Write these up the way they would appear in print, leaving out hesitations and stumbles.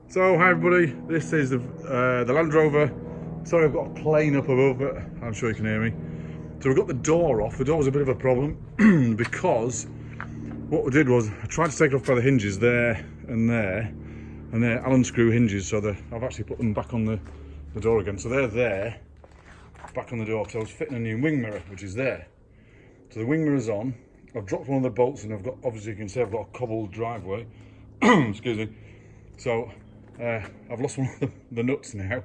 So hi everybody, this is the LandRover. Sorry I've got a plane up above, but I'm sure you can hear me. So we've got the door off. The door was a bit of a problem because what we did was I tried to take it off by the hinges there, and they're Allen screw hinges, so I've actually put them back on the door again. So they're there, back on the door, because I was fitting a new wing mirror, which is there. So the wing mirror's on. I've dropped one of the bolts, and I've got, obviously you can see I've got a cobbled driveway. Excuse me. So I've lost one of the nuts now,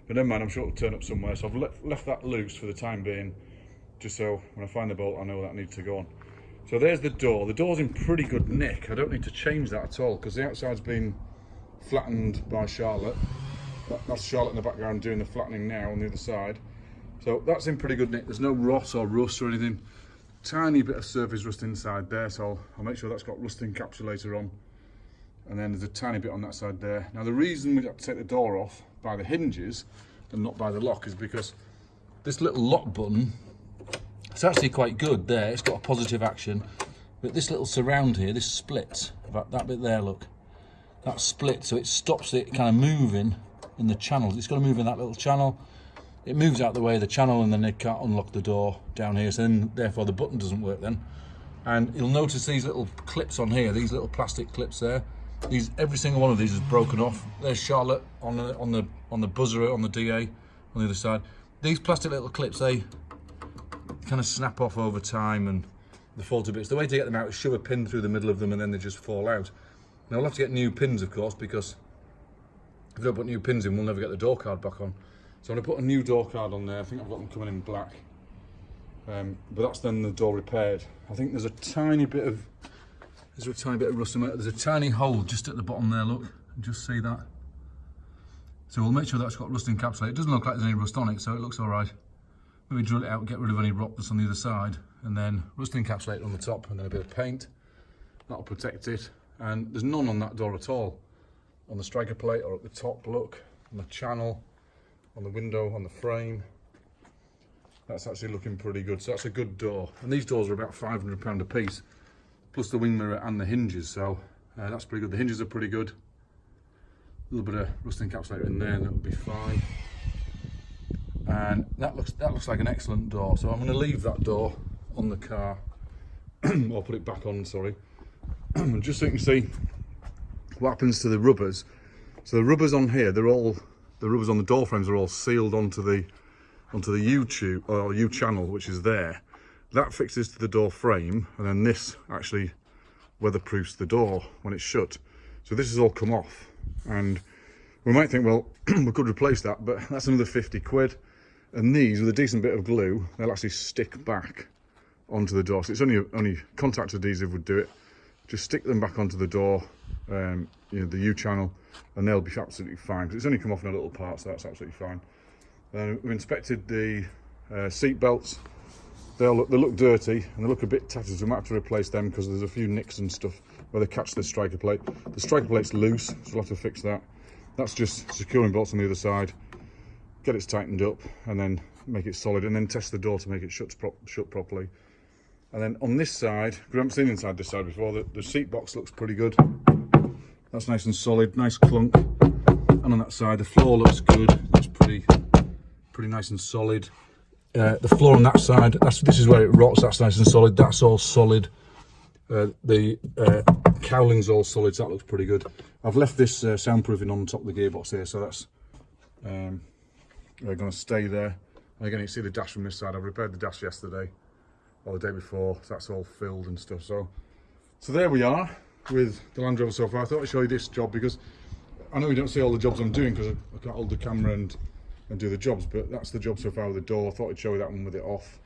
but never mind, I'm sure it'll turn up somewhere. So I've left that loose for the time being, just so when I find the bolt I know that needs to go on. So there's the door. The door's in pretty good nick. I don't need to change that at all because the outside's been flattened by Charlotte. That's Charlotte in the background doing the flattening now on the other side. So that's in pretty good nick. There's no rot or rust or anything. Tiny bit of surface rust inside there, so I'll make sure that's got rust encapsulator on. And then there's a tiny bit on that side there. Now the reason we have to take the door off by the hinges and not by the lock is because this little lock button, it's actually quite good there. It's got a positive action, but this little surround here, this splits. That bit there, look, that split, so it stops it kind of moving in the channels. It's got to move in that little channel. It moves out the way of the channel, and then it can't unlock the door down here. So then, therefore, the button doesn't work then. And you'll notice these little clips on here, these little plastic clips there. Every single one of these is broken off. There's Charlotte on the buzzer on the DA on the other side. These plastic little clips, they kind of snap off over time and they fall to bits. The way to get them out is shove a pin through the middle of them and then they just fall out. Now we'll have to get new pins, of course, because if we don't put new pins in, we'll never get the door card back on. So I'm going to put a new door card on there. I think I've got them coming in black. But that's then the door repaired. I think there's a tiny bit of rust in it. There's a tiny hole just at the bottom there, look. Just see that? So we'll make sure that's got rust encapsulated. It doesn't look like there's any rust on it, so it looks all right. Maybe drill it out, get rid of any rot that's on the other side, and then rust encapsulator on the top, and then a bit of paint. That'll protect it. And there's none on that door at all. On the striker plate or at the top, look. On the channel, on the window, on the frame. That's actually looking pretty good. So that's a good door. And these doors are about £500 a piece, plus the wing mirror and the hinges, so that's pretty good. The hinges are pretty good. A little bit of rust encapsulator in there and that'll be fine. And that looks like an excellent door. So I'm going to leave that door on the car, or put it back on, sorry. Just so you can see what happens to the rubbers. So the rubbers on here, the rubbers on the door frames are all sealed onto the U-tube or U-channel, which is there. That fixes to the door frame, and then this actually weatherproofs the door when it's shut. So this has all come off, and we might think, well, we could replace that, but that's another 50 quid. And these, with a decent bit of glue, they'll actually stick back onto the door. So it's only contact adhesive would do it. Just stick them back onto the door, the U-channel, and they'll be absolutely fine. Because it's only come off in a little part, so that's absolutely fine. We inspected the seat belts. They look dirty and they look a bit tattered, so we might have to replace them because there's a few nicks and stuff where they catch the striker plate. The striker plate's loose, so we'll have to fix that. That's just securing bolts on the other side, get it tightened up, and then make it solid, and then test the door to make it shut properly. And then on this side, we haven't seen inside this side before, the seat box looks pretty good. That's nice and solid, nice clunk. And on that side, the floor looks good. Looks pretty nice and solid. The floor on that side, this is where it rots, that's nice and solid. That's all solid. The cowling's all solid, so that looks pretty good. I've left this soundproofing on top of the gearbox here, so that's going to stay there. And again, you can see the dash from this side. I repaired the dash yesterday or the day before, so that's all filled and stuff. So there we are with the LandRover so far. I thought I'd show you this job because I know you don't see all the jobs I'm doing because I can't hold the camera and do the jobs, but that's the job so far with the door. I thought I'd show you that one with it off.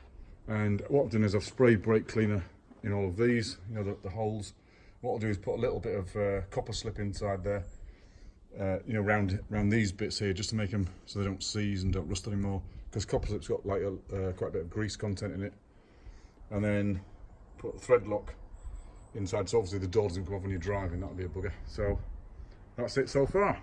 And what I've done is I've sprayed brake cleaner in all of these, the holes. What I'll do is put a little bit of copper slip inside there, round these bits here, just to make them so they don't seize and don't rust anymore, because copper slip's got like quite a bit of grease content in it. And then put a thread lock inside, so obviously the door doesn't come off when you're driving. That'll be a bugger. So that's it so far.